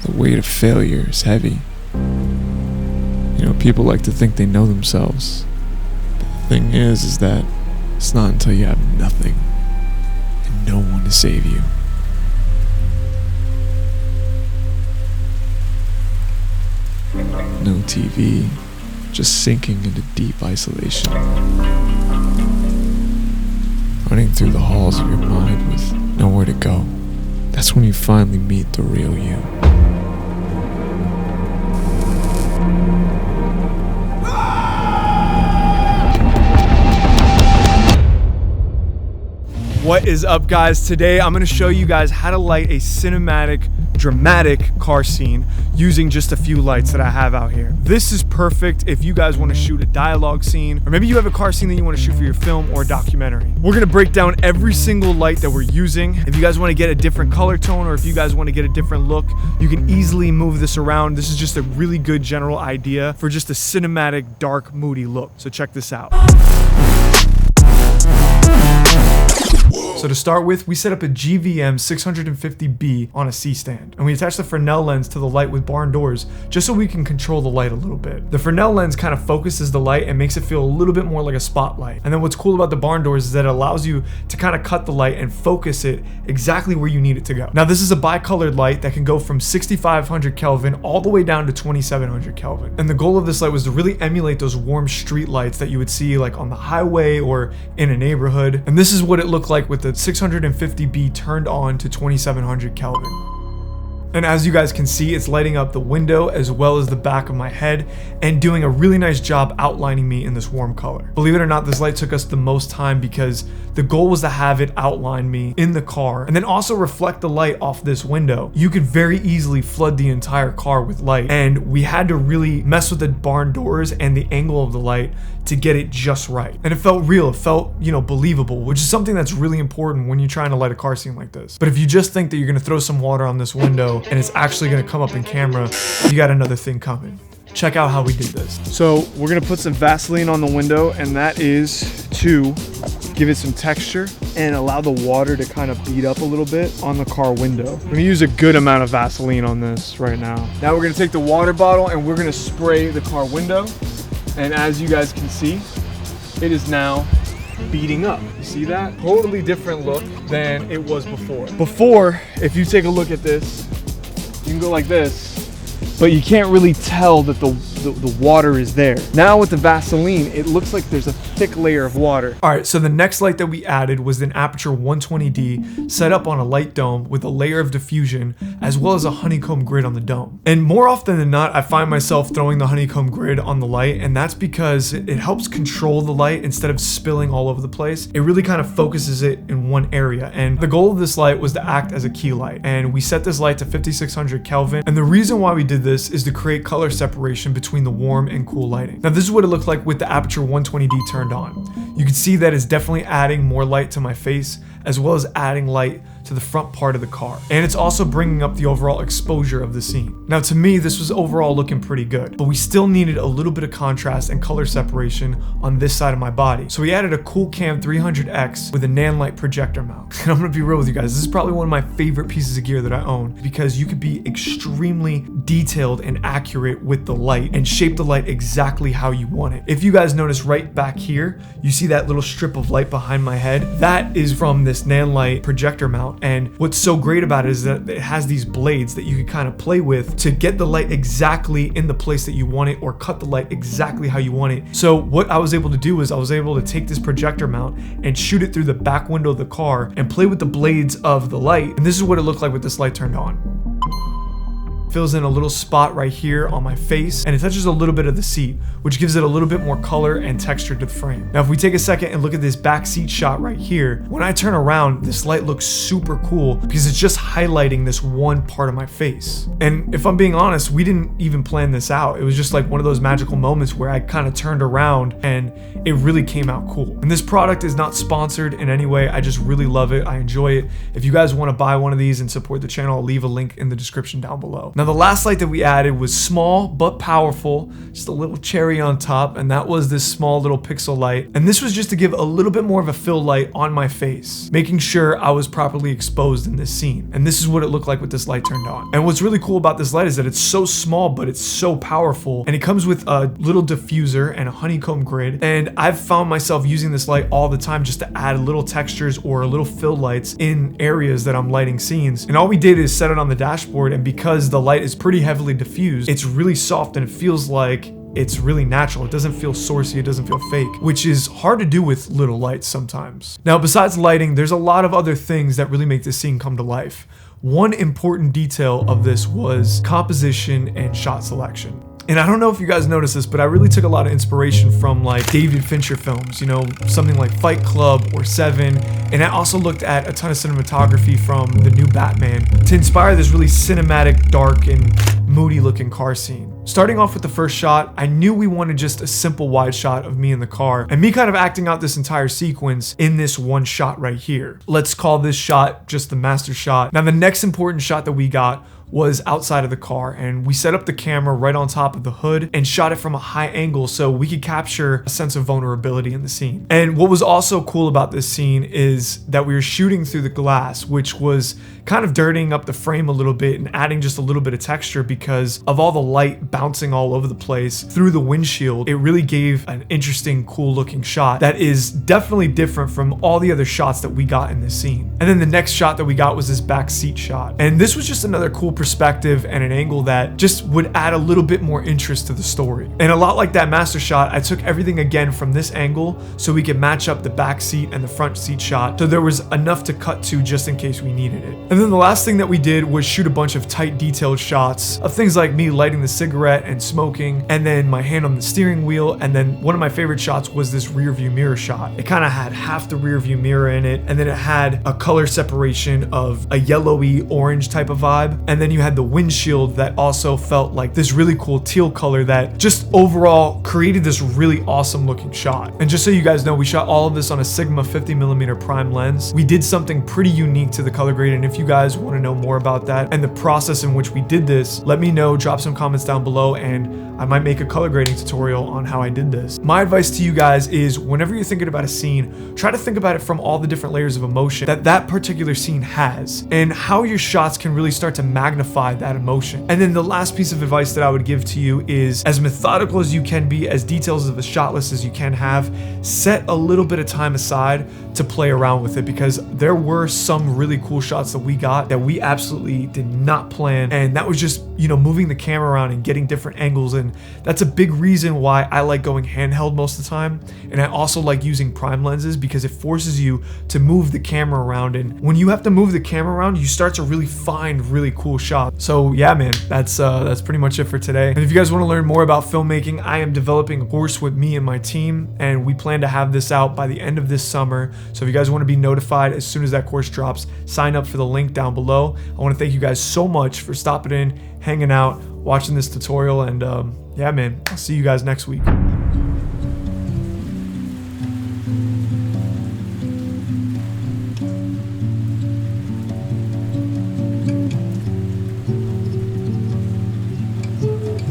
The weight of failure is heavy. You know, people like to think they know themselves. But the thing is that it's not until you have nothing and no one to save you. No TV, just sinking into deep isolation. Running through the halls of your mind with nowhere to go. That's when you finally meet the real you. What is up, guys? Today I'm going to show you guys how to light a cinematic, dramatic car scene using just a few lights that I have out here. This is perfect if you guys want to shoot a dialogue scene, or maybe you have a car scene that you want to shoot for your film or documentary. We're going to break down every single light that we're using. If you guys want to get a different color tone, or if you guys want to get a different look, you can easily move this around. This is just a really good general idea for just a cinematic, dark, moody look. So check this out. So to start with, we set up a GVM 650B on a C-stand, and we attach the Fresnel lens to the light with barn doors just so we can control the light a little bit. The Fresnel lens kind of focuses the light and makes it feel a little bit more like a spotlight. And then what's cool about the barn doors is that it allows you to kind of cut the light and focus it exactly where you need it to go. Now this is a bicolored light that can go from 6500 Kelvin all the way down to 2700 Kelvin. And the goal of this light was to really emulate those warm street lights that you would see like on the highway or in a neighborhood. And this is what it looked like with the 650B turned on to 2700 Kelvin. And as you guys can see, it's lighting up the window as well as the back of my head and doing a really nice job outlining me in this warm color. Believe it or not, this light took us the most time because the goal was to have it outline me in the car and then also reflect the light off this window. You could very easily flood the entire car with light, and we had to really mess with the barn doors and the angle of the light to get it just right. And it felt real, it felt, you know, believable, which is something that's really important when you're trying to light a car scene like this. But if you just think that you're gonna throw some water on this window and it's actually gonna come up in camera, you got another thing coming. Check out how we did this. So we're gonna put some Vaseline on the window, and that is to give it some texture and allow the water to kind of bead up a little bit on the car window. I'm gonna use a good amount of Vaseline on this right now. Now we're gonna take the water bottle and we're gonna spray the car window. And as you guys can see, it is now beading up. You see that? Totally different look than it was before. Before, if you take a look at this, you can go like this, but you can't really tell that the water is there. Now with the Vaseline, it looks like there's a thick layer of water. All right, so the next light that we added was an aperture 120D set up on a light dome with a layer of diffusion as well as a honeycomb grid on the dome. And more often than not, I find myself throwing the honeycomb grid on the light, and that's because it helps control the light instead of spilling all over the place. It really kind of focuses it in one area. And the goal of this light was to act as a key light. And we set this light to 5600 Kelvin. And the reason why we did this is to create color separation between the warm and cool lighting. Now this is what it looked like with the aperture 120D turned on. You can see that it's definitely adding more light to my face as well as adding light to the front part of the car. And it's also bringing up the overall exposure of the scene. Now to me, this was overall looking pretty good, but we still needed a little bit of contrast and color separation on this side of my body. So we added a Coolcam 300X with a Nanlite projector mount. And I'm gonna be real with you guys, this is probably one of my favorite pieces of gear that I own because you could be extremely detailed and accurate with the light and shape the light exactly how you want it. If you guys notice right back here, you see that little strip of light behind my head? That is from this Nanlite projector mount. And what's so great about it is that it has these blades that you can kind of play with to get the light exactly in the place that you want it or cut the light exactly how you want it. So what I was able to do is I was able to take this projector mount and shoot it through the back window of the car and play with the blades of the light. And this is what it looked like with this light turned on. Fills in a little spot right here on my face, and it touches a little bit of the seat, which gives it a little bit more color and texture to the frame. Now if we take a second and look at this back seat shot right here, when I turn around, this light looks super cool because it's just highlighting this one part of my face. And if I'm being honest, we didn't even plan this out. It was just like one of those magical moments where I kind of turned around and it really came out cool. And this product is not sponsored in any way. I just really love it. I enjoy it. If you guys want to buy one of these and support the channel, I'll leave a link in the description down below. Now the last light that we added was small but powerful, just a little cherry on top, and that was this small little pixel light. And this was just to give a little bit more of a fill light on my face, making sure I was properly exposed in this scene. And this is what it looked like with this light turned on. And what's really cool about this light is that it's so small, but it's so powerful. And it comes with a little diffuser and a honeycomb grid. And I've found myself using this light all the time just to add little textures or little fill lights in areas that I'm lighting scenes. And all we did is set it on the dashboard, and because the light is pretty heavily diffused, it's really soft and it feels like it's really natural. It doesn't feel sourcey, it doesn't feel fake, which is hard to do with little lights sometimes. Now, besides lighting, there's a lot of other things that really make this scene come to life. One important detail of this was composition and shot selection. And I don't know if you guys noticed this, but I really took a lot of inspiration from like David Fincher films, you know, something like Fight Club or Seven. And I also looked at a ton of cinematography from the new Batman to inspire this really cinematic, dark, and moody looking car scene. Starting off with the first shot, I knew we wanted just a simple wide shot of me in the car and me kind of acting out this entire sequence in this one shot right here. Let's call this shot just the master shot. Now the next important shot that we got was outside of the car, and we set up the camera right on top of the hood and shot it from a high angle so we could capture a sense of vulnerability in the scene. And what was also cool about this scene is that we were shooting through the glass, which was kind of dirtying up the frame a little bit and adding just a little bit of texture because of all the light bouncing all over the place through the windshield. It really gave an interesting, cool looking shot that is definitely different from all the other shots that we got in this scene. And then the next shot that we got was this back seat shot. And this was just another cool perspective and an angle that just would add a little bit more interest to the story. And a lot like that master shot, I took everything again from this angle so we could match up the back seat and the front seat shot, so there was enough to cut to just in case we needed it. And then the last thing that we did was shoot a bunch of tight detailed shots of things like me lighting the cigarette and smoking, and then my hand on the steering wheel. And then one of my favorite shots was this rear view mirror shot. It kind of had half the rear view mirror in it, and then it had a color separation of a yellowy orange type of vibe, and then you had the windshield that also felt like this really cool teal color that just overall created this really awesome looking shot. And just so you guys know, we shot all of this on a Sigma 50mm prime lens. We did something pretty unique to the color grade, and if you guys want to know more about that and the process in which we did this, let me know, drop some comments down below, and I might make a color grading tutorial on how I did this. My advice to you guys is whenever you're thinking about a scene, try to think about it from all the different layers of emotion that that particular scene has and how your shots can really start to magnify that emotion. And then the last piece of advice that I would give to you is, as methodical as you can be, as details of a shot list as you can have, set a little bit of time aside to play around with it, because there were some really cool shots that we got that we absolutely did not plan, and that was just, you know, moving the camera around and getting different angles. And that's a big reason why I like going handheld most of the time, and I also like using prime lenses because it forces you to move the camera around, and when you have to move the camera around, you start to really find really cool shots. So yeah, man, that's pretty much it for today. And if you guys want to learn more about filmmaking, I am developing a course with me and my team, and we plan to have this out by the end of this summer. So if you guys want to be notified as soon as that course drops, sign up for the link down below. I want to thank you guys so much for stopping in, hanging out, watching this tutorial, and yeah, man, I'll see you guys next week.